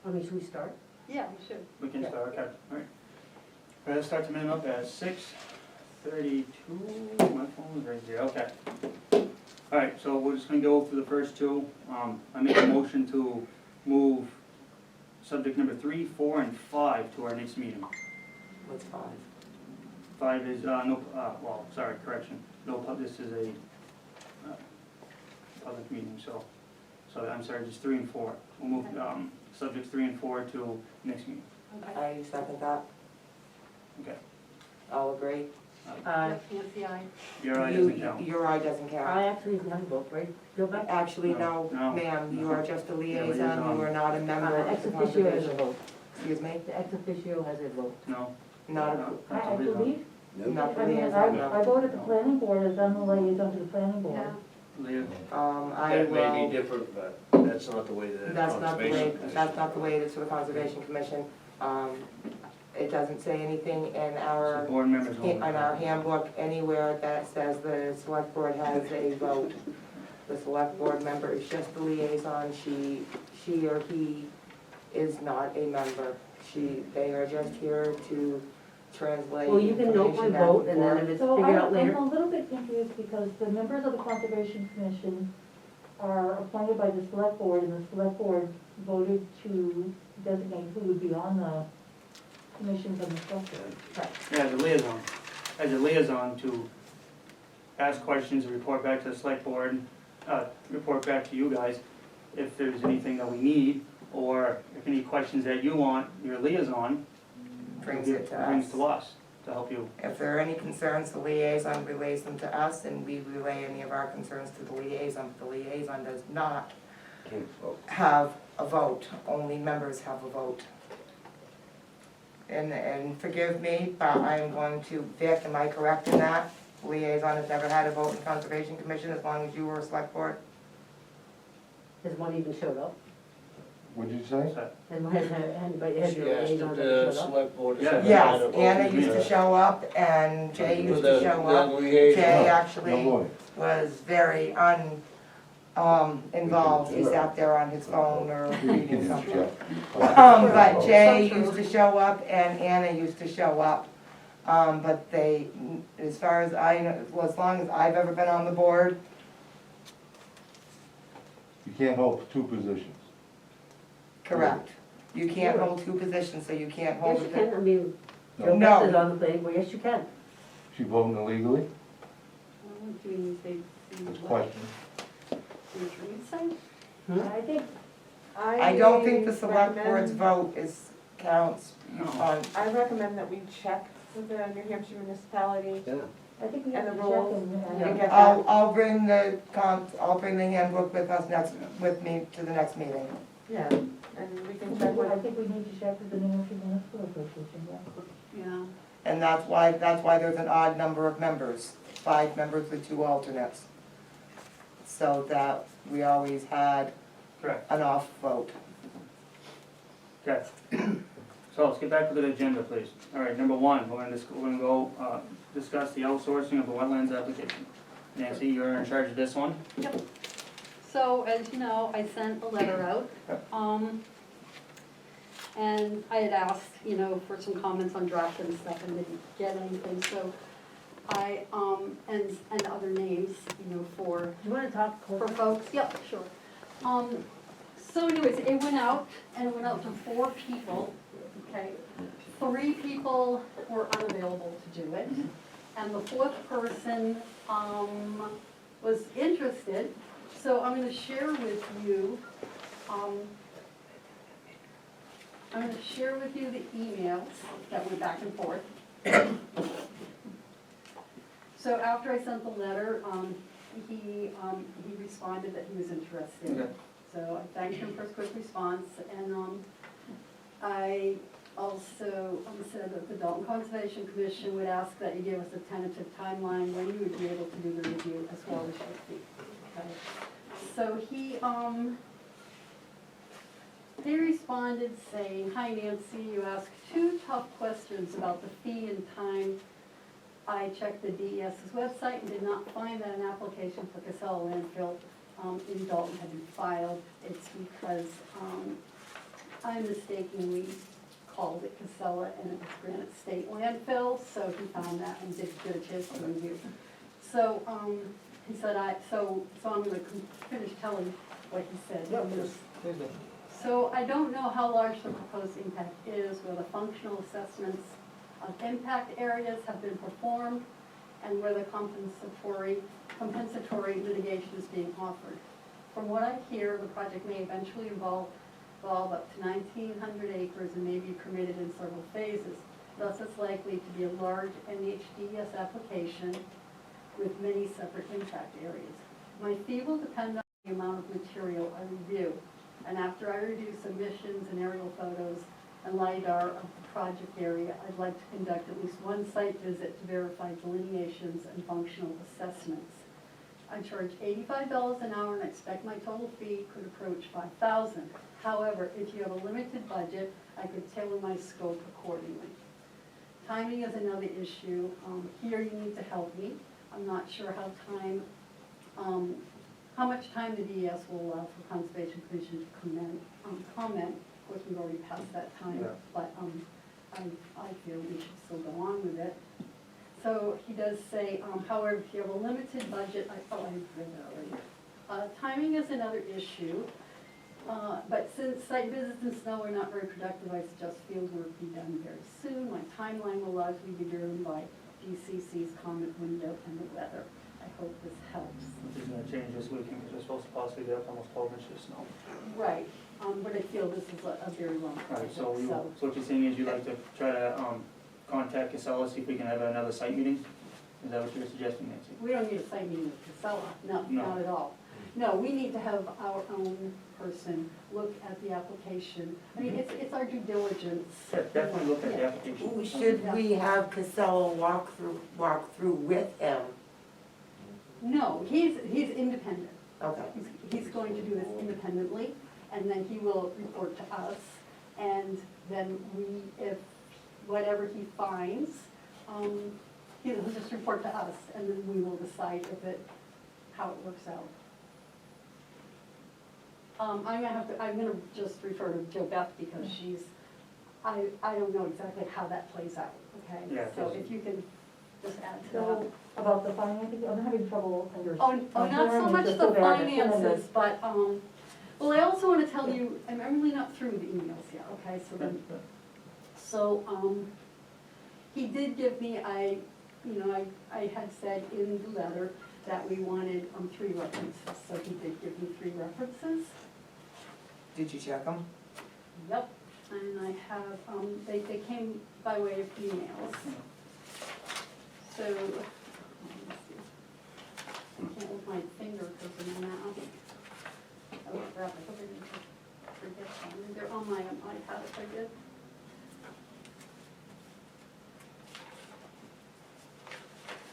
I mean, should we start? Yeah, we should. We can start, okay, all right. All right, let's start the minute up at 6:32, my phone is right there, okay. All right, so we're just gonna go through the first two. I make a motion to move subject number 3, 4, and 5 to our next meeting. What's 5? 5 is, well, sorry, correction, this is a public meeting, so I'm sorry, just 3 and 4. We'll move, subjects 3 and 4 to next meeting, Okay. I second that. okay. All agree? Nancy, I. Your eye doesn't count. Your eye doesn't count. I actually didn't vote, right? Go back. Actually, No, no, no, ma'am, you are just a liaison, liaison. you are not a member of Ex the officio has a conservation. vote. Excuse me? The ex officio has a vote. No, Not a, no, I that's a liaison. believe, not the I mean, liaison, I no. voted the planning board as I'm the liaison to the planning board. Yeah. Leah, I That may will, be different, but that's not the way that that's not the way, conservation. that's not the way it is for the Conservation Commission. It doesn't say anything in so our, board members in only. our handbook anywhere that says the select board has a vote. The select board member is just the liaison, she or he is not a member. They are just here to translate Well, you can note my information back vote, and and then forth. if it's So figured out I'm later. a little bit confused because the members of the Conservation Commission are appointed by the select board, and the select board voted to designate who would be on the commissions and the structure. Yeah, as a liaison to ask questions and report back to the select board, report back to you guys if there's anything that we need, or if any questions that you want, your liaison Brings it to brings us. to us to help you. If there are any concerns, the liaison relays them to us, and we relay any of our concerns to the liaison. The liaison does not have a vote, only members have a vote. And forgive me, but I'm going to, Vic, am I correct in that? Liaison has never had a vote in Conservation Commission as long as you were a select board? Has one even showed up? What'd you say? So, And has anybody, has She your asked liaison if ever the showed up? select board. Yeah. Yes, Anna used to show up, and Jay used to show up. Jay actually No, boy. was very involved, he sat there on his phone or You reading can something. check. But Jay used to show up and Anna used to show up. But they, as far as I know, well, as long as I've ever been on the board, You can't hold 2 positions. correct. You can't hold 2 positions, so you can't hold Yes, you it. can, I mean, No. Joe No. Beth is on the planning board, yes, you can. She voting illegally? Do you say? That's a question. I think, I don't think the select board's recommend- vote counts No. on, I recommend that we check with the New Hampshire municipality. Yeah. I think we And have the to check rules. and, Yeah. Get I'll bring the handbook with us with me to the next meeting. Yeah, and we can check I with, think we need to check with the New Hampshire Municipal Association, yeah. yeah. And that's why there's an odd number of members, 5 members with 2 alternates. So that we always had correct, an off vote. okay. So let's get back to the agenda, please. All right, number 1, we're gonna go, discuss the outsourcing of the wetlands application. Nancy, you're in charge of this one? Yep. So, as you know, I sent a letter out, and I had asked, for some comments on draft and stuff, and didn't get anything, so I, and other names, for Do you wanna talk? for folks, yep, sure. So anyways, it went out, and it went out to 4 people, okay? 3 people were unavailable to do it, and the 4th person, was interested. So I'm gonna share with you, the emails that went back and forth. So after I sent the letter, he responded that he was interested. Okay. So I thanked him for his quick response, and I also said that the Dalton Conservation Commission would ask that you give us a tentative timeline when you would be able to do the review as well as your fee. Okay. So he responded saying, "Hi Nancy, you asked 2 tough questions about the fee and time. I checked the DES's website and did not find that an application for Casella landfill in Dalton had been filed. It's because I mistakenly called it Casella and it was Granite State Landfill, so he found that and did get a chance to review. So, he said so I'm gonna finish telling what he said. So I don't know how large the proposed impact is, whether functional assessments of impact areas have been performed, and whether compensatory litigation is being offered. From what I hear, the project may eventually involve up to 1,900 acres and may be permitted in several phases. Thus, it's likely to be a large NHDES application with many separate impact areas. My fee will depend on the amount of material I review, and after I review submissions and aerial photos and LiDAR of the project area, I'd like to conduct at least one site visit to verify delineations and functional assessments. I charge $85 an hour and I expect my total fee could approach $5,000. However, if you have a limited budget, I could tailor my scope accordingly. Timing is another issue. Here you need to help me. I'm not sure how much time the DES will allow for Conservation Commission to comment. Of course, we've already passed that time, Yeah. but I feel we should still go on with it. So he does say, however, if you have a limited budget, I read that already. Timing is another issue, but since site visits and snow are not very productive, I suggest field work be done very soon. My timeline will largely be driven by DCC's comment window and the weather. I hope this helps. Which is gonna change this weekend, because we're supposed to possibly get up almost 12 inches of snow. Right, but I feel this is a very long Right, project, so so. what you're saying is you'd like to try to, contact Casella, see if we can have another site meeting? Is that what you're suggesting, Nancy? We don't need a site meeting with Casella, no, No. not at all. No, we need to have our own person look at the application. I mean, it's our due diligence. Yeah, definitely look at the Yeah. application. Should we have Casella walk through with him? No, he's independent. Okay. He's going to do this independently, and then he will report to us, and then if whatever he finds, he'll just report to us, and then we will decide how it works out. I'm gonna just refer to Jo Beth because I don't know exactly how that plays out, okay? Yeah, So because- if you can just add to that. So, about the financing, I'm having trouble Oh, not so much the finances, but, well, I also want to tell you, I'm really not through the emails yet, okay, so he did give me, I had said in the letter that we wanted, 3 references, so he did give me 3 references. Did you check them? Yep, and I have, they came by way of emails. So, let me see. I can't with my finger because of the mouse. Oh crap, I hope I didn't forget something. They're on my iPad if I did.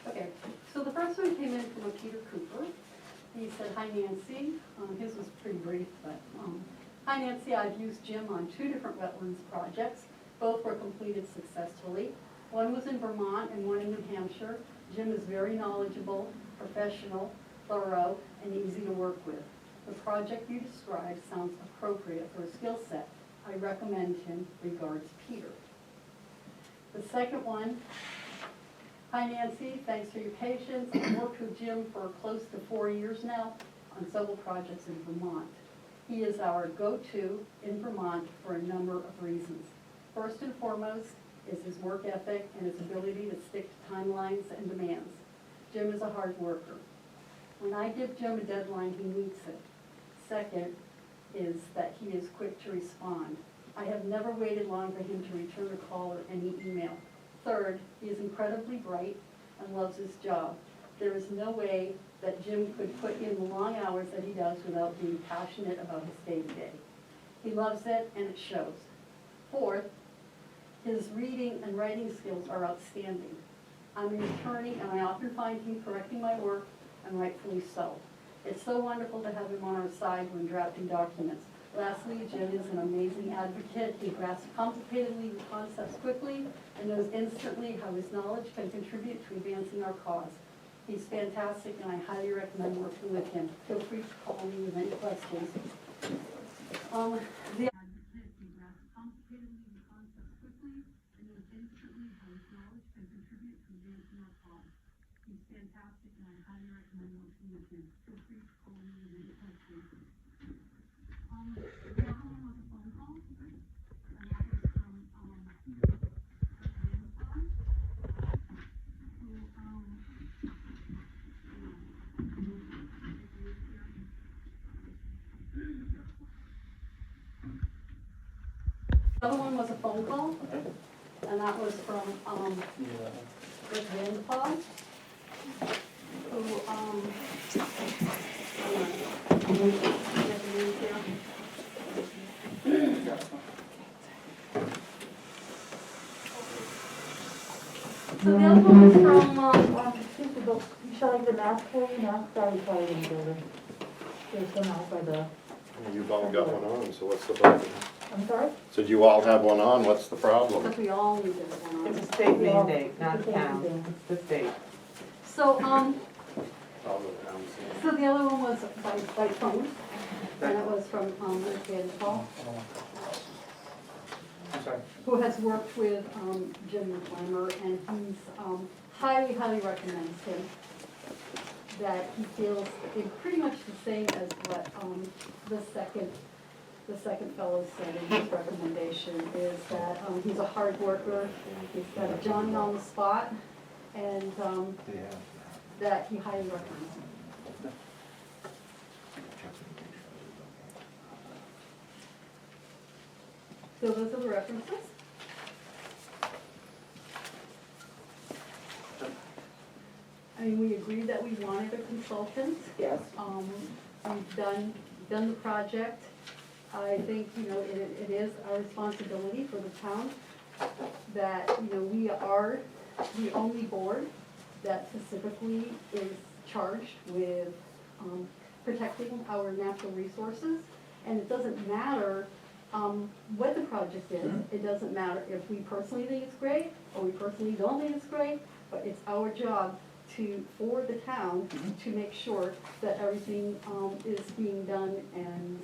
Okay, so the first one came in from a Peter Cooper. He said, "Hi Nancy." His was pretty brief, but, "Hi Nancy, I've used Jim on 2 different wetlands projects. Both were completed successfully. One was in Vermont and one in New Hampshire. Jim is very knowledgeable, professional, thorough, and easy to work with. The project you described sounds appropriate for his skill set. I recommend him. Regards, Peter." The second one, "Hi Nancy, thanks for your patience. I've worked with Jim for close to 4 years now on several projects in Vermont. He is our go-to in Vermont for a number of reasons. First and foremost is his work ethic and his ability to stick to timelines and demands. Jim is a hard worker. When I give Jim a deadline, he meets it. Second is that he is quick to respond. I have never waited long for him to return a call or any email. Third, he is incredibly bright and loves his job. There is no way that Jim could put in the long hours that he does without being passionate about his day-to-day. He loves it and it shows. Fourth, his reading and writing skills are outstanding. I'm an attorney and I often find him correcting my work, and rightfully so. It's so wonderful to have him on our side when drafting documents. Lastly, Jim is an amazing advocate. He grasps complicated legal concepts quickly and knows instantly how his knowledge can contribute to advancing our cause. He's fantastic and I highly recommend working with him. Feel free to call me with any questions." The advocate, he grasps his knowledge and contribute to advancing our cause. He's fantastic and I highly recommend working with him. Feel free to call me with any questions. The other one was a phone call, and that was from, the other one was a phone call, Okay. and that was from, Yeah. Rick Vanderpog, who, get the names here. So the other one was from, Excuse me, but shall I the mask for you? Masks are required in the building. There's some out by the, You've all got one on, so what's the problem? I'm sorry? So you all have one on, what's the problem? because we all need this one It's on. a state mandate, not It's a town, state mandate. it's the state. So, All the towns. so the other one was by phone, and it was from, Rick Vanderpog, I'm sorry. who has worked with, Jim McClamor, and he's, highly recommends him. That he feels pretty much the same as what, the second fellow said in his recommendation, is that, he's a hard worker, he's got a Johnny on the spot, and, Yeah. that he highly recommends him. So those are the references. I mean, we agreed that we wanted a consultant. Yes. We've done the project. I think, you know, it is our responsibility for the town that, you know, we are the only board that specifically is charged with, protecting our natural resources. And it doesn't matter, what the project is. It doesn't matter if we personally think it's great or we personally don't think it's great, but it's our job for the town to make sure that everything, is being done and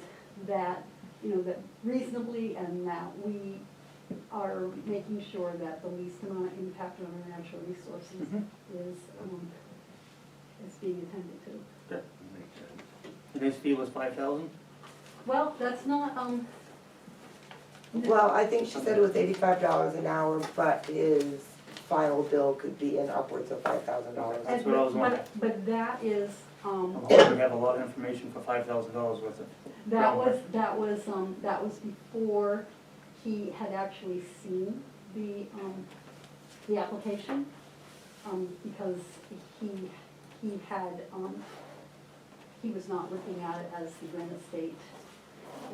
that, you know, that reasonably and that we are making sure that the least amount of impact on our natural resources is being attended to. Good. And his fee was 5,000? Well, that's not, Well, I think she said it was $85 an hour, but his final bill could be in upwards of $5,000. That's what I was wondering. But that is, I'm hoping we have a lot of information for $5,000 worth of. that was before he had actually seen the application, because he had, he was not looking at it as the Granite State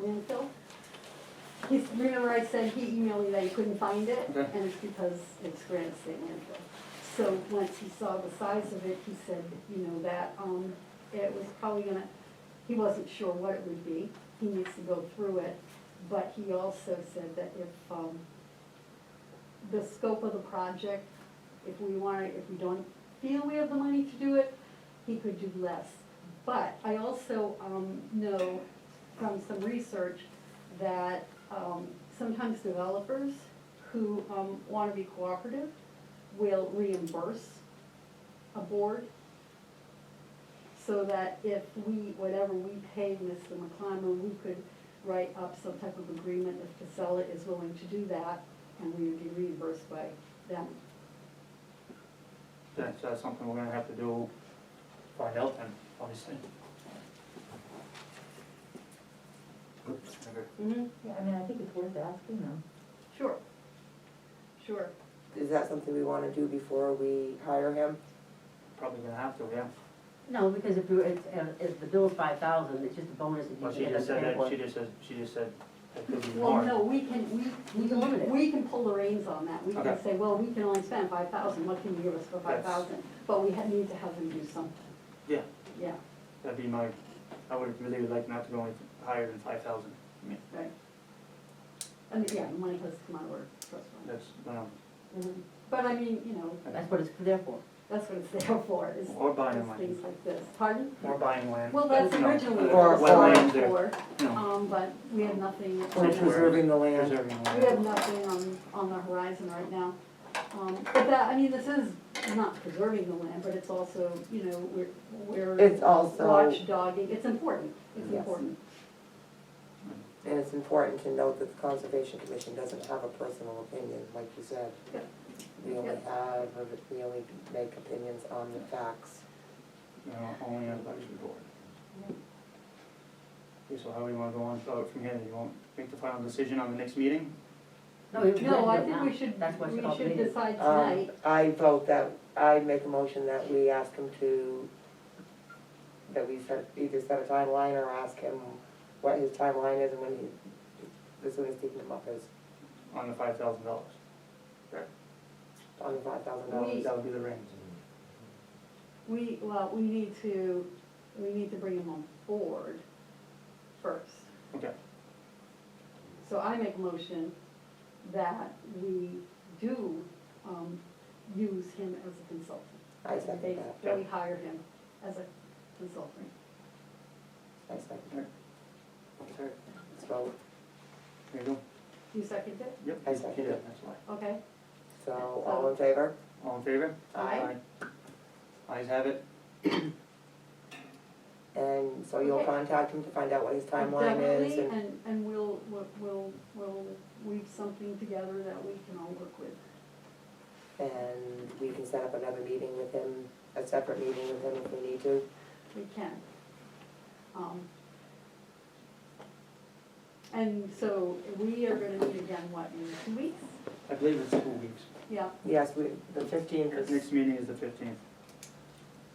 landfill. Remember I said he emailed me that he couldn't find it, Okay. and it's because it's Granite State landfill. So once he saw the size of it, he said, you know, that, it was probably gonna, he wasn't sure what it would be. He needs to go through it, but he also said that if, the scope of the project, if we don't feel we have the money to do it, he could do less. But I also, know from some research that, sometimes developers who, wanna be cooperative will reimburse a board, so that if whatever we pay Mr. McClimber, we could write up some type of agreement if Casella is willing to do that, and we would be reimbursed by them. That's something we're gonna have to do, find out then, obviously. Oops, okay. Yeah, I mean, I think it's worth asking them. Sure. Is that something we want to do before we hire him? Probably gonna have to, yeah. No, because if the bill's 5,000, it's just a bonus if But you she get just a said that, pamphlet. she just said it could be Well, more. no, we We can limit it. can pull the reins on that. We can Okay. say, well, we can only spend 5,000, what can you give us for 5,000? But we need to have them do something. Yeah. Yeah, That'd be my, I would really like not to go any higher than 5,000. I mean, right. I mean, yeah, the money has to come out of our trust fund. that's, But I mean, you know, That's what it's there for. that's what it's there for, is Or buying is land. things like this. Pardon? More buying land. Well, that's You know, originally Or what it was wetlands for, you know, but we have nothing, Or preserving the land? preserving we land. have nothing on the horizon right now. But that, I mean, this is not preserving the land, but it's also, you know, we're It's also- watchdogging, it's important, it's Yes. important. And it's important to note that the Conservation Commission doesn't have a personal opinion, like you said. Yeah. We only make opinions on the facts. You know, only on advisory board. Okay, so how do you wanna go on from here? You won't make the final decision on the next meeting? No, we No, I have to do it think now. we should, That's what we it's all should needed. decide tonight. I vote that, I make a motion that we ask him to, that we either set a timeline or ask him what his timeline is and when he, as soon as he can come up is On the $5,000. on the $5,000. That would be the range. Well, we need to bring him on board first. Okay, So I make a motion that we do, use him as a consultant. I second that. That we hire him as a consultant. I second that. sorry. Let's vote. There you go. You second it? Yep. I second Yeah, it. that's why. Okay. So, all in favor? All in favor? Aye. Ayes have it. And so you'll Okay. contact him to find out what his timeline is Definitely, and, and we'll weave something together that we can all work with. and we can set up another meeting with him, a separate meeting with him if we need to. We can. And so we are gonna meet again, what, in 2 weeks? I believe it's 2 weeks. Yeah, Yes, the 15th is, Next meeting is the 15th.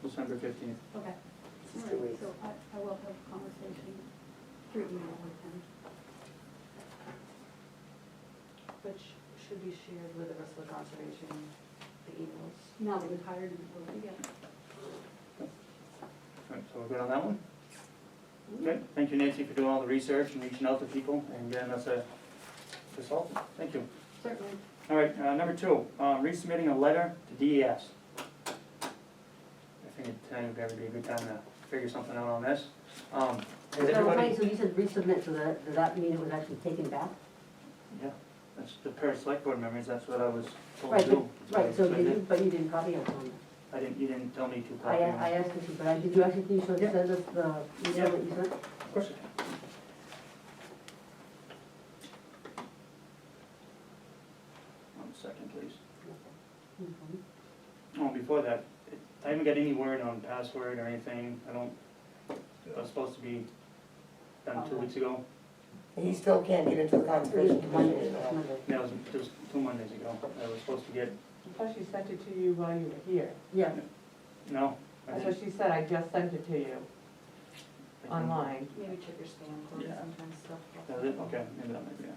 December 15th. okay. It's All 2 right, weeks. so I will have a conversation through email with him. Which should be shared with the rest of the conservation, the emails. Now that we've hired him, we'll be together. All right, so we're good on that one? Good. Thank you, Nancy, for doing all the research and reaching out to people and getting us a consultant. Thank you. Certainly. All right, number 2, resubmitting a letter to DES. I think tonight would probably be a good time to figure something out on this. Has So, everybody? wait, so you said resubmit, so does that mean it was actually taken back? Yeah, that's the pair of select board members, that's what I was told Right, to do. Right, so I did did. you, but you didn't copy it on You didn't tell me to I, copy them. I asked you to, but did you actually, can you Yeah. send us the email that you sent? Of course I can. One second, please. Oh, before that, I haven't got any word on password or anything, it was supposed to be done 2 weeks ago. he still can't get into the Conservation Monday, Commission. Monday. Yeah, it was 2 Mondays ago, I was supposed to get, I thought she sent it to you while you were here. Yeah, no. I That's what didn't. she said, I just sent it to you I didn't. online. Maybe check your spam folder, Yeah. sometimes stuff. Does it? Okay, maybe that might be it.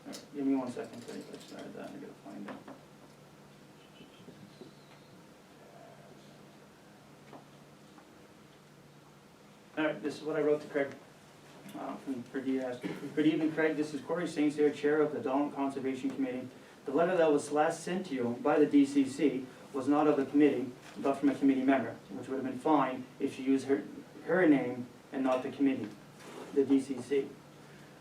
All right, give me 1 second till you get started that, I gotta find it. All right, this is what I wrote to Craig, for DS. Good evening, Craig, this is Corey Saints here, Chair of the Dalton Conservation Committee. The letter that was last sent to you by the DCC was not of the committee, but from a committee member, which would have been fine if she used her name and not the committee, the DCC.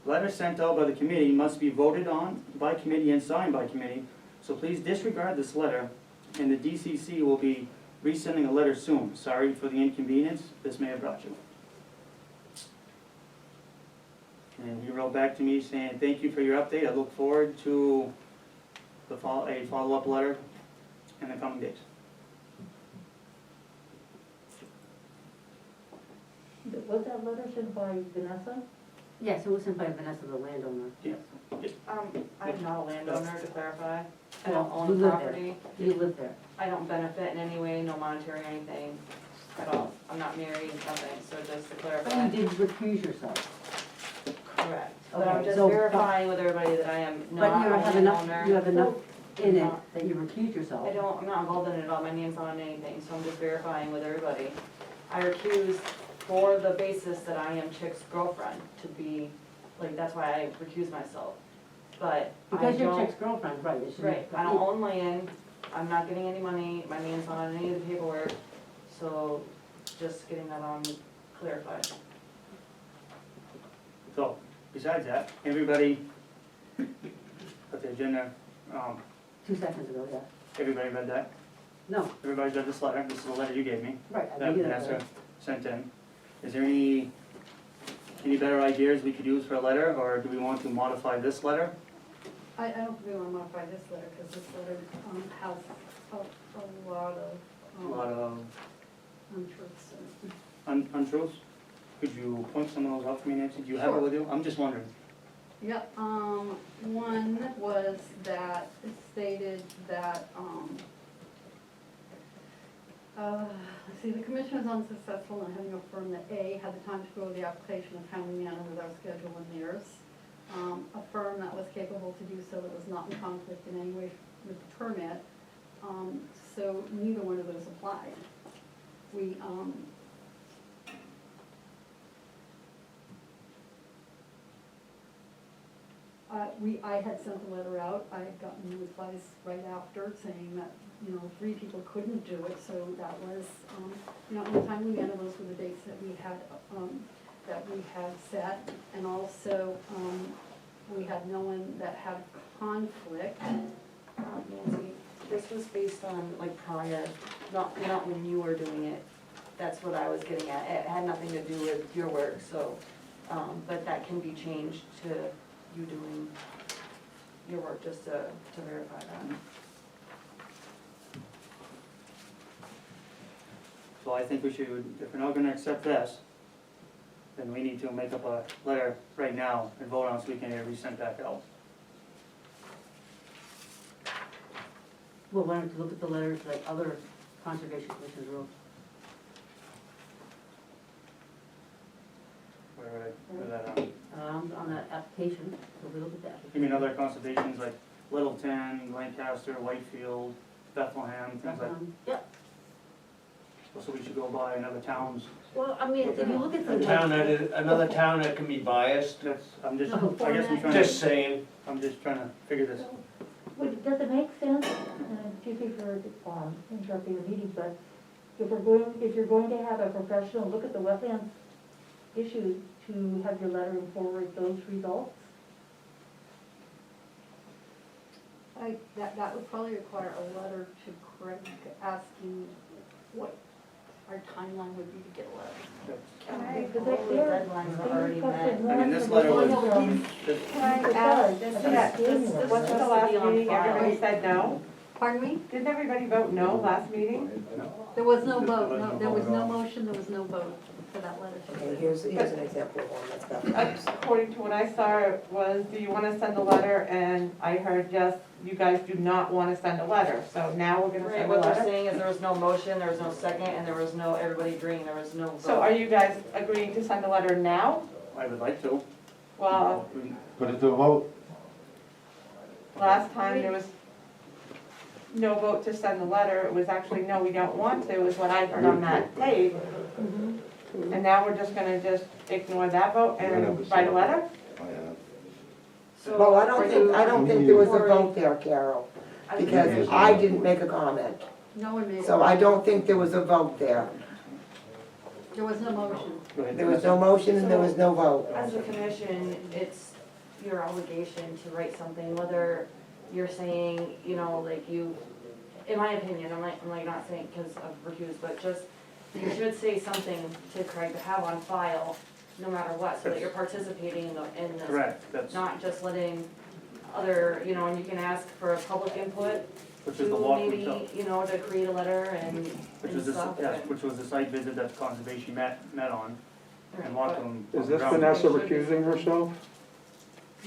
Letters sent out by the committee must be voted on by committee and signed by committee, so please disregard this letter, and the DCC will be resending a letter soon. Sorry for the inconvenience this may have brought you. And he wrote back to me saying, thank you for your update, I look forward to a follow-up letter in the coming days. Was that letter sent by Vanessa? yes, it was sent by Vanessa, the landowner. Yeah. I'm not a landowner, to clarify. I Well, don't own you the live there. property. You live there. I don't benefit in any way, no monetary anything at all. I'm not married, nothing, so just to But clarify. you did recuse yourself. Correct. But I'm Okay, just so- verifying with everybody that I am But not you a have enough, landowner. you have enough in it Not- that you recuse yourself. I'm not involved in it at all, my name's not on anything, so I'm just verifying with everybody. I recuse for the basis that I am Chick's girlfriend, to be, like, that's why I recuse myself. But I Because you're don't, Chick's girlfriend, right, it should be. right, I don't own land, I'm not getting any money, my name's not on any of the paperwork, so just getting that on clarified. So, besides that, everybody got the agenda 2 seconds ago, yeah. Everybody read that? No, Everybody read this letter? This is the letter you gave me. right, I That gave you that. Vanessa letter. sent in. Is there any better ideas we could use for a letter, or do we want to modify this letter? I don't think we want to modify this letter, because this letter has a lot A lot of of untruths in it. untruths? Could you point some of those out for me, Nancy? Do you have it Sure. with you? I'm just wondering. Yep, one was that it stated that, let's see, the commission was unsuccessful in having affirmed that A, had the time to grow the application in a timely manner with our schedule and theirs. A firm that was capable to do so, that was not in conflict in any way with the permit. So neither one of those applied. We, I had sent the letter out, I had gotten replies right after saying that, 3 people couldn't do it, so that was, in a timely manner, those were the dates that we had set. And also, we had no one that had conflict. Nancy, this was based on like prior, not when you were doing it. That's what I was getting at. It had nothing to do with your work, so, but that can be changed to you doing your work, just to verify that. So I think we should, if we're not gonna accept this, then we need to make up a letter right now and vote on it so we can get it resent back out. Well, why don't you look at the letters like other conservation commissions wrote? Where that, On that application, so we look at that. you mean other conservations like Littleton, Lancaster, Whitefield, Bethlehem, things like, Yeah, so we should go by another towns. well, I mean, if you look at the. Another town that can be biased, That's, I'm just, No, I guess I'm trying just to, saying. I'm just trying to figure this. Does it make sense, excuse me for interrupting the meeting, but if you're going to have a professional look at the wetlands issues, to have your letter and forward those results? That would probably require a letter to Craig asking what our timeline would be to get a letter. Can I, Because all the deadlines are already met. I mean, this letter was, Can I ask, wasn't the last meeting, everybody said no? Pardon me? Didn't everybody vote no last meeting? There was no vote, no, there was no motion, there was no vote for that letter. Okay, here's an example of one that's got. According to what I saw, it was, do you want to send a letter? And I heard, yes, you guys do not want to send a letter, so now we're going to Right, send a what they're letter. saying is there was no motion, there was no second, and there was no, everybody agreeing, there was no vote. So are you guys agreeing to send a letter now? I would like to. Well, But it's a vote, last time there was no vote to send the letter, it was actually, no, we don't want to, is what I heard on that tape. And now we're just gonna ignore that vote and write a letter? So Well, I for don't you- think there was a Cory, vote there, Carol, I think because Yes. I didn't make a comment. No one made it. So I don't think there was a vote there. There was no motion. Go ahead, There was no motion and there was no vote. As a commission, it's your obligation to write something, whether you're saying, like you, in my opinion, I'm like not saying because of recuse, but just, you should say something to Craig to have on file, no matter what, so that you're participating in this. Correct, that's, Not just letting other, and you can ask for public input which is to the walk, maybe, to create a letter and which and was the, stuff. yes, which was the site visit that conservation met on, and walked them. Is this around. Vanessa recusing herself?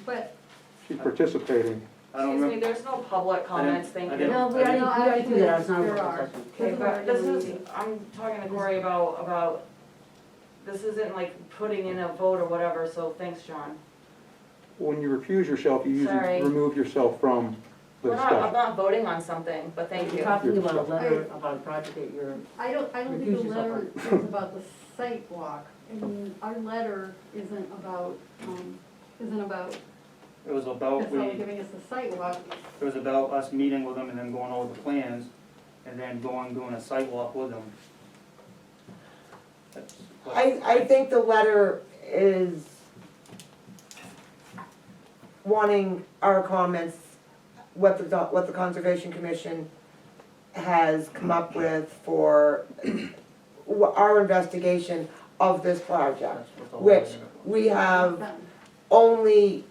But She's participating. I don't Excuse me, remember, there's no public comments, thank I you. didn't- No, we already do that, it's not a There work are. session. Okay, but this is, I'm talking to Cory about, this isn't like putting in a vote or whatever, so thanks, John. When you recuse yourself, you Sorry. usually remove yourself from the I'm discussion. not voting on something, but thank You're you. talking about a letter about a project that you're, I don't think Recuse the yourself. letter is about the site walk. I mean, our letter isn't about, it was about, it's not giving us a site walk. it was about us meeting with them and then going over the plans, and then doing a site walk with them. That's what- I think the letter is wanting our comments what the Conservation Commission has come up with for our investigation of this project, That's what the whole which thing is. we have only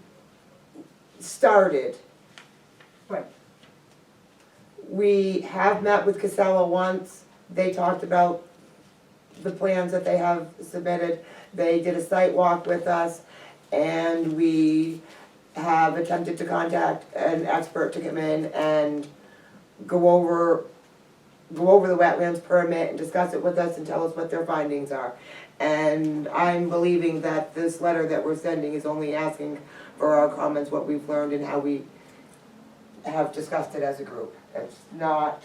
started. Right. We have met with Casella once, they talked about the plans that they have submitted. They did a site walk with us, and we have attempted to contact an expert to come in and go over the wetlands permit and discuss it with us and tell us what their findings are. And I'm believing that this letter that we're sending is only asking for our comments, what we've learned and how we have discussed it as a group. It's not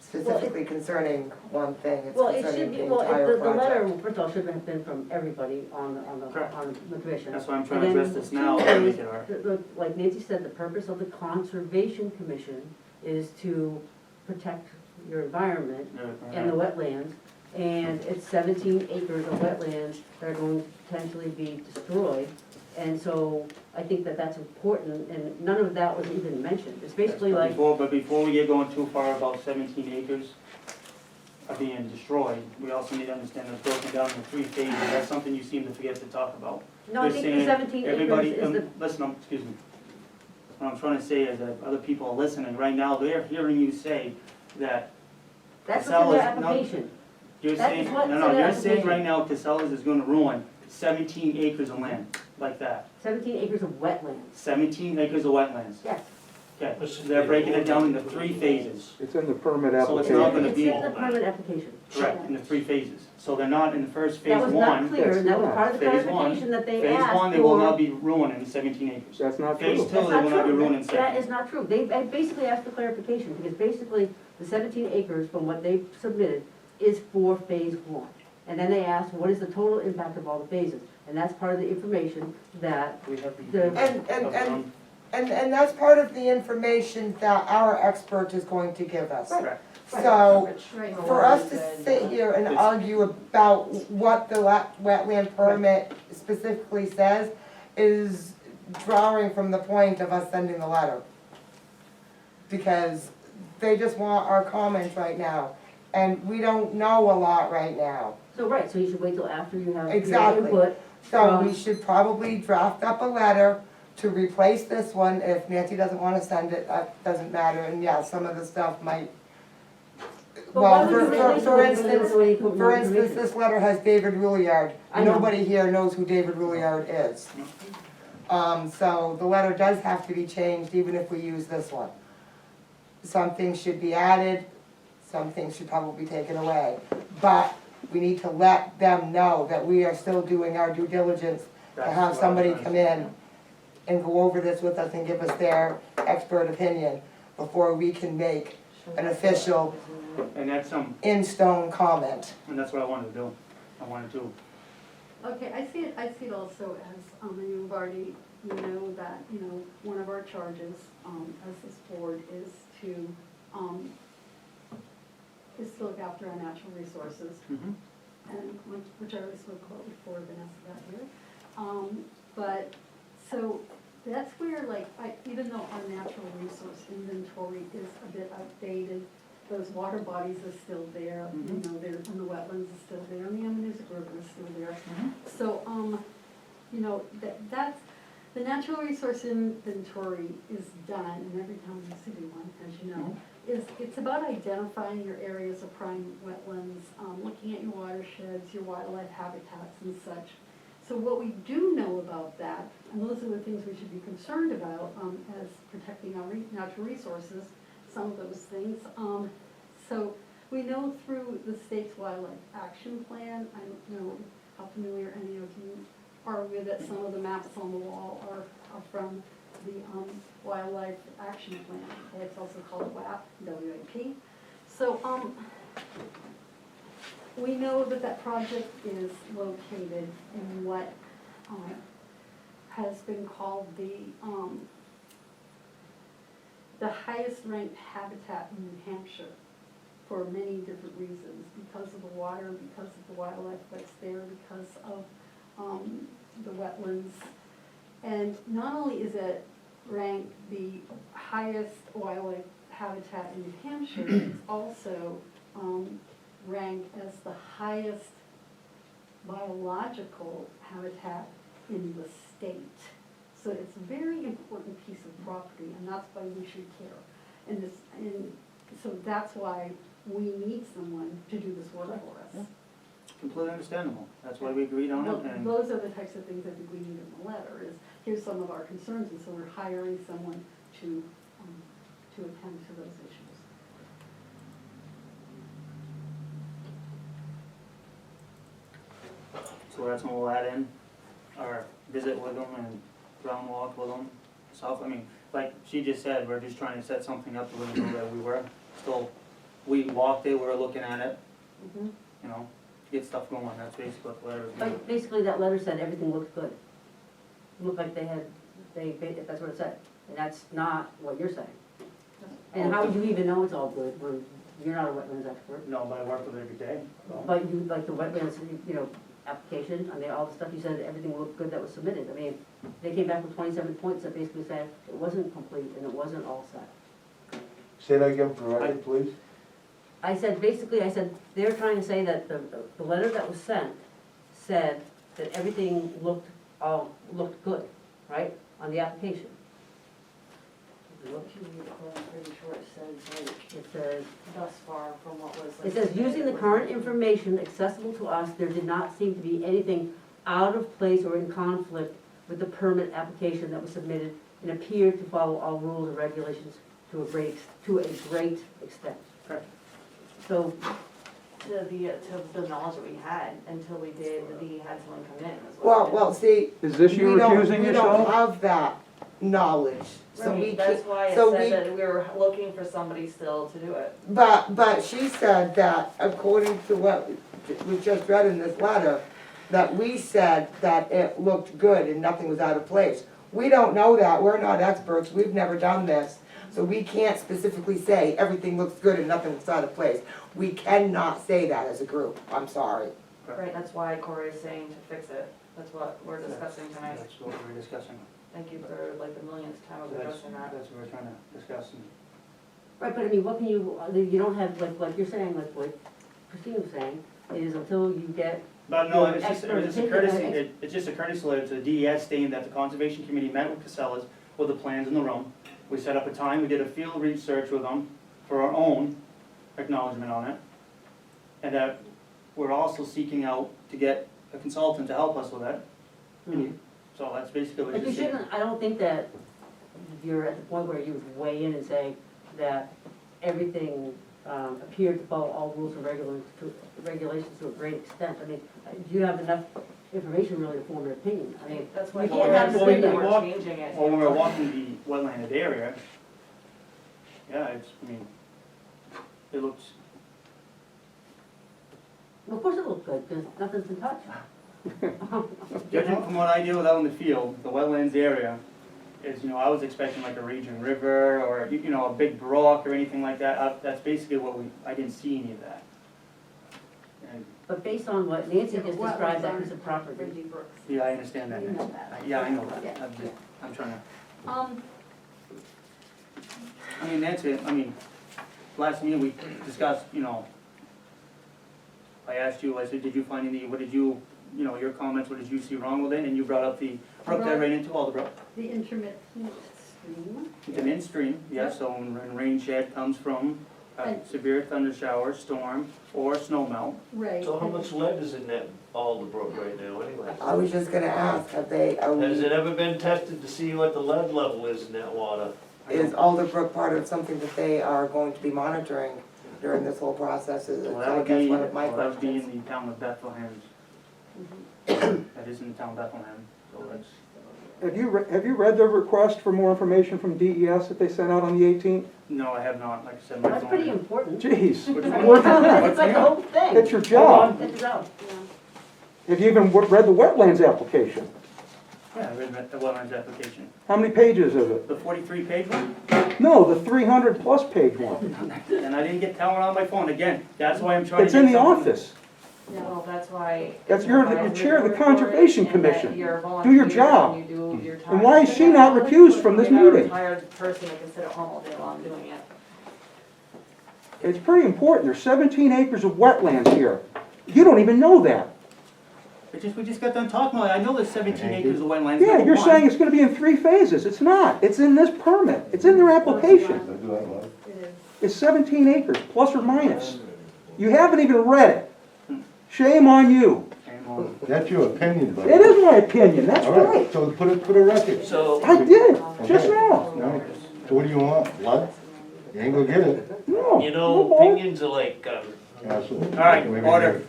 specifically concerning one thing, it's Well, it should concerning be, the well, entire the letter, project. first of all, should have been from everybody Correct. on the commission. That's why I'm trying to And then address this now, two and make is, it hard. like Nancy said, the purpose of the Conservation Commission is to protect your environment and the wetlands. And it's 17 acres of wetlands that are going to potentially be destroyed. And so I think that that's important, and none of that was even mentioned. It's basically But like, before we get going too far about 17 acres are being destroyed, we also need to understand it's broken down into 3 phases. That's something you seem to forget to talk about. no, I You're think the saying 17 everybody, acres is the, listen, excuse me. What I'm trying to say is that other people are listening right now, they're hearing you say that that's what's in their Casella's not- application. you're That saying, is what's no, in no, the you're saying application. right now Casella's is gonna ruin 17 acres of land, like that. 17 acres of wetlands, 17 acres of wetlands. yes. Okay, they're breaking it down into 3 phases. It's in the permit So it's not application. gonna It's be in the permit application. correct, in the 3 phases. So they're not in the first phase That was not 1. clear, and that was part of the Phase one. clarification that they Phase asked 1, they will not for. be ruining the 17 acres. That's not Phase true. 2, That's they will not be true. ruining That 17. is not true. They basically asked for clarification, because basically, the 17 acres from what they submitted is for phase 1. And then they asked, what is the total impact of all the phases? And that's part of the information that, We have The- And that's part of the information that our expert is going to give us. Correct. So, Right. for us to sit here and argue about what the wetland permit specifically says is drawing from the point of us sending the letter. Because they just want our comments right now, and we don't know a lot right now. so right, so you should wait till after you have your Exactly. input. So we should probably draft up a letter to replace this one. If Nancy doesn't wanna send it, that doesn't matter, and yeah, some of the stuff might. But why Well, would you release it when you already put more for instance, information? this letter has David Rulliard. I know. Nobody here knows who David Rulliard is. So the letter does have to be changed even if we use this one. Some things should be added, some things should probably be taken away. But we need to let them know that we are still doing our due diligence to That's have what somebody I'm come trying to in and go over this with us and give us their expert opinion before we can make an official say. And that's in-stone comment. and that's what I wanted to do. I wanted to. Okay, I see it also as, and you've already, you know, that, you know, one of our charges, as this board is to look after our natural resources, and which I already spoke about before Vanessa got here. But, so, that's where, like, even though our natural resource inventory is a bit outdated, those water bodies are still there, you know, they're, and the wetlands are still there, and the Ammonoosuc River is still there. So, you know, that's, the natural resource inventory is done, and every town in the city one, as you know, it's about identifying your areas of prime wetlands, looking at your watersheds, your wildlife habitats and such. So what we do know about that, and those are the things we should be concerned about, as protecting our natural resources, some of those things. So we know through the state's wildlife action plan, I don't know how familiar any of you are with it, some of the maps on the wall are from the wildlife action plan. It's also called WAP, W-A-P. So we know that that project is located in what has been called the highest ranked habitat in New Hampshire for many different reasons, because of the water, because of the wildlife that's there, because of the wetlands. And not only is it ranked the highest wildlife habitat in New Hampshire, it's also ranked as the highest biological habitat in the state. So it's a very important piece of property, and that's why we should care. And so that's why we need someone to do this work for us. Completely understandable. That's why we agreed on Well, it, and those are the types of things I think we need in the letter, is here's some of our concerns, and so we're hiring someone to attend to those issues. so that's when we'll add in our visit with them and ground walk with them. So, I mean, like she just said, we're just trying to set something up to let them know that we were still, we walked it, we were looking at it, Mhm. you know, get stuff going. That's basically what the letter is doing. But basically, that letter said everything looked good. Looked like that's what it said, and that's not what you're saying. And how would you even know it's all good when you're not a wetlands expert? No, but I work with it every day, so. But you, like the wetlands, application, I mean, all the stuff you said, everything looked good that was submitted. I mean, they came back with 27 points that basically said it wasn't complete and it wasn't all set. Say that again for the record, please. I said, they're trying to say that the letter that was sent said that everything looked good, right, on the application. If you read it, I'm pretty sure it says, like, It says, thus far from what was. like, it says, using the current information accessible to us, there did not seem to be anything out of place or in conflict with the permit application that was submitted and appeared to follow all rules and regulations to a great extent. Correct. So, To the knowledge that we had until we had someone come in. is what Well, see, Is this you we don't, recusing we don't yourself? have that knowledge, so we Right, that's can't, why it so said we, that we were looking for somebody still to do it. but she said that according to what we just read in this letter, that we said that it looked good and nothing was out of place. We don't know that, we're not experts, we've never done this, so we can't specifically say everything looks good and nothing was out of place. We cannot say that as a group, I'm sorry. Right, that's why Corey is saying to fix it. That's what we're discussing tonight. That's what we're discussing. Thank you for like the millionth time of That's addressing that. what we're trying to discuss. And right, but I mean, what can you don't have, like you're saying, like what Christine was saying, is until you get, But no, Your it's just a expert courtesy, opinion, it's just a courtesy letter to the DES stating that the Conservation Committee met with Casellas with the plans in the room. We set up a time, we did a field research with them for our own acknowledgement on it. And that we're also seeking out to get a consultant to help us with it. So that's basically what but you you're saying. shouldn't, I don't think that you're at the point where you would weigh in and say that everything appeared to follow all rules and regulations to a great extent. I mean, do you have enough information really to form an opinion? I mean, That's why you can't have the Well, we thing can that walk- changing it. Well, when we're walking the wetlanded area, yeah, it looks, Well, of course it looks good, because nothing's been touched. judging from what I deal with out in the field, the wetlands area is, I was expecting like a raging river or, a big brook or anything like that. That's basically what I didn't see any of that. And, But based on what Nancy Yeah, but just wetlands described, that aren't piece of property. Reggie Brooks. yeah, I understand that. You know that. Yeah, I know that. Yeah. I'm trying to, Nancy, last meeting we discussed, I asked you, I said, did you find what did you, your comments, what did you see wrong with it? And you brought up the brook that ran into Alderbrook. the intermittent stream. It's an in-stream, yes, so when rain shed comes from And- severe thunder shower, storm, or snow melt. Right. So how much lead is in that Alderbrook right now anyway? I was just gonna ask, are Has we, it ever been tested to see what the lead level is in that water? is Alderbrook part of something that they are going to be monitoring during this whole process? Is, Well, that I would guess be, one of my well, that would be questions. in the town of Bethlehem. Mm-hmm. That is in the town of Bethlehem, so that's, Have you read the request for more information from DES that they sent out on the 18th? no, I have not, like I said, my That's pretty phone. important. Jeez, Which I one? mean, it's like the whole thing. it's your job. It's your job. Have you even read the wetlands application? Yeah, I read the wetlands application. How many pages is it? The 43-page one? No, the 300-plus page one. And I didn't get that one on my phone, again, that's why I'm trying to It's get in the something- office. Well, that's why. That's you're the chair of the Conservation Commission. You're a Do your volunteer job. and you do your time. And why is she not recused from this You're not a meeting? retired person that can sit at home all day long doing it. It's pretty important. There's 17 acres of wetlands here. You don't even know that. We just got done talking about it. I know there's 17 acres of wetlands. Yeah, number you're one. saying it's gonna be in 3 phases. It's not. It's in this permit. It's in their application. It's 17 acres, plus or minus. You haven't even read it. Shame on you. That's your opinion, buddy. It is my opinion, that's All right, right. so put it for the record. So, I did, just now. All right, so what do you want? Blood? You ain't gonna get it. No. you no know, more. opinions are like, Asshole. All right, Maybe order.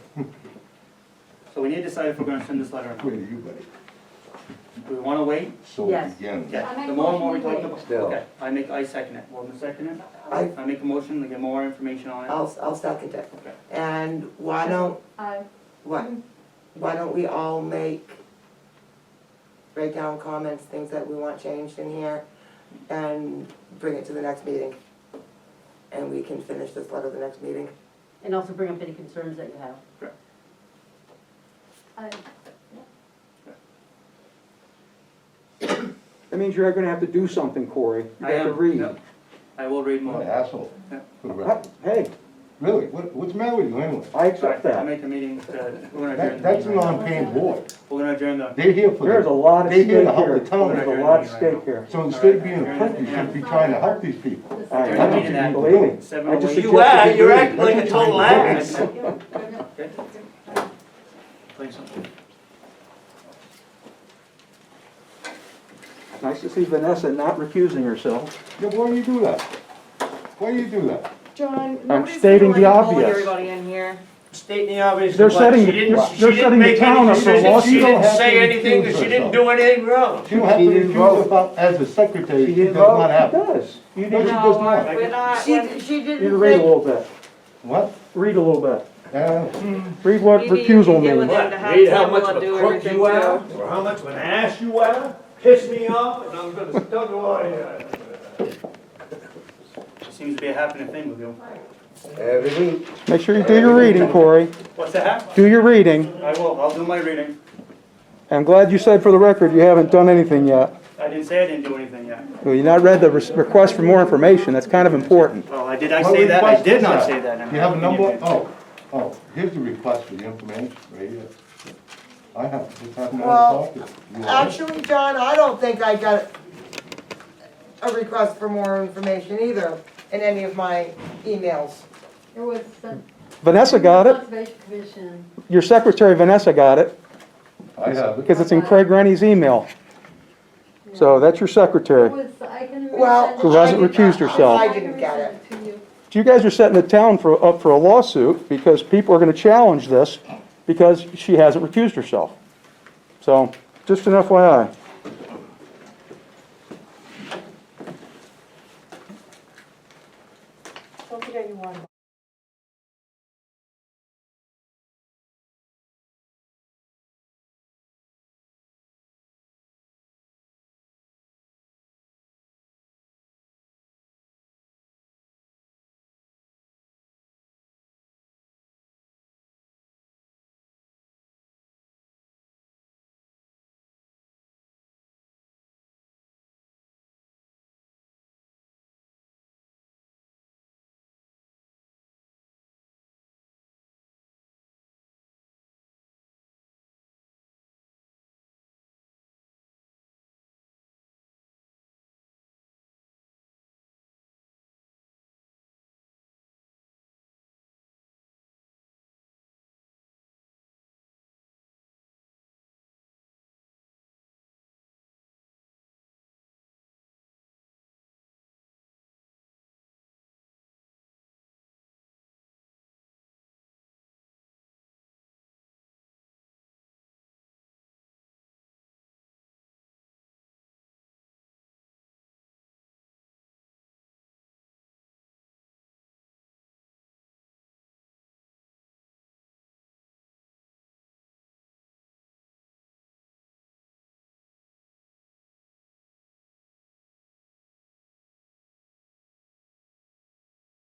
So we need to decide if we're gonna send this letter or Wait, not. you, buddy. Do we wanna wait? So Yes. it begins. Yeah, I make the a more and more we motion talk to about. Still. Okay, I second it. Will second it? I- make a motion to get more information on it. I'll second it. Okay. And why don't I, why don't we all write down comments, things that we want changed in here, and bring it to the next meeting? And we can finish this letter the next meeting. And also bring up any concerns that you have. I, That means you're gonna have to do something, Corey. You I have to am. read. Yep. I will read What more. an asshole. Yeah. For the record. Hey, Really, what's the matter with you anyway? I accept I'll that. make a meeting, we're gonna adjourn. That's the a meeting right now. non-paying board. We're gonna adjourn the. They're here for There's a the, lot at they're stake here to help here. the town. There's a lot at stake here. So instead of being a prick, you should be trying to help these people. All right, Adjourn I the don't meeting at believe me. 7:08. I just you suggested are, you you're do it. acting like a total ass. Okay. Play something. Nice to see Vanessa not recusing herself. Yeah, why do you do that? Why do you do that? John, I'm nobody's stating gonna the let you bully obvious. everybody in here. stating the obvious. They're but setting- she didn't- they're she didn't setting the make town any up for decisions. lawsuit. She You don't didn't have to say anything, recuse because she didn't herself. do anything wrong. She don't have to She didn't recuse vote. herself as a secretary, She she didn't does vote. not It have to. does. You No, need she to, does not. We're not, She you need to didn't read a think, little bit. What? Read a little bit. Uh, Read what maybe you recusal can get with means. them to have Read how much Pamela of a do crook everything you are, too. or how much of an ass you are, piss me off, and I'm gonna tell you all. Seems to be a happening thing with you. every week. Make sure you do your reading, Corey. What's that? Do your reading. I will, I'll do my reading. I'm glad you said for the record you haven't done anything yet. I didn't say I didn't do anything yet. Well, you not read the request for more information. That's kind of important. Oh, did I What say that? I request did is not that? say that. You have a number? Oh, here's the request for the information, right here. I have, just have another Well, copy. You want it? actually, John, I don't think I got a request for more information either in any of my emails. it was the Vanessa got it. Conservation Commission. Your secretary, Vanessa, got it, I have it. because it's in Craig Rennie's email. So that's your It secretary. was, I can Well, resend it. Who hasn't I did- recused herself. I didn't get it. I can resend to you. You guys are setting the town up for a lawsuit because people are going to challenge this because she hasn't recused herself. So, just an FYI. Don't forget you want to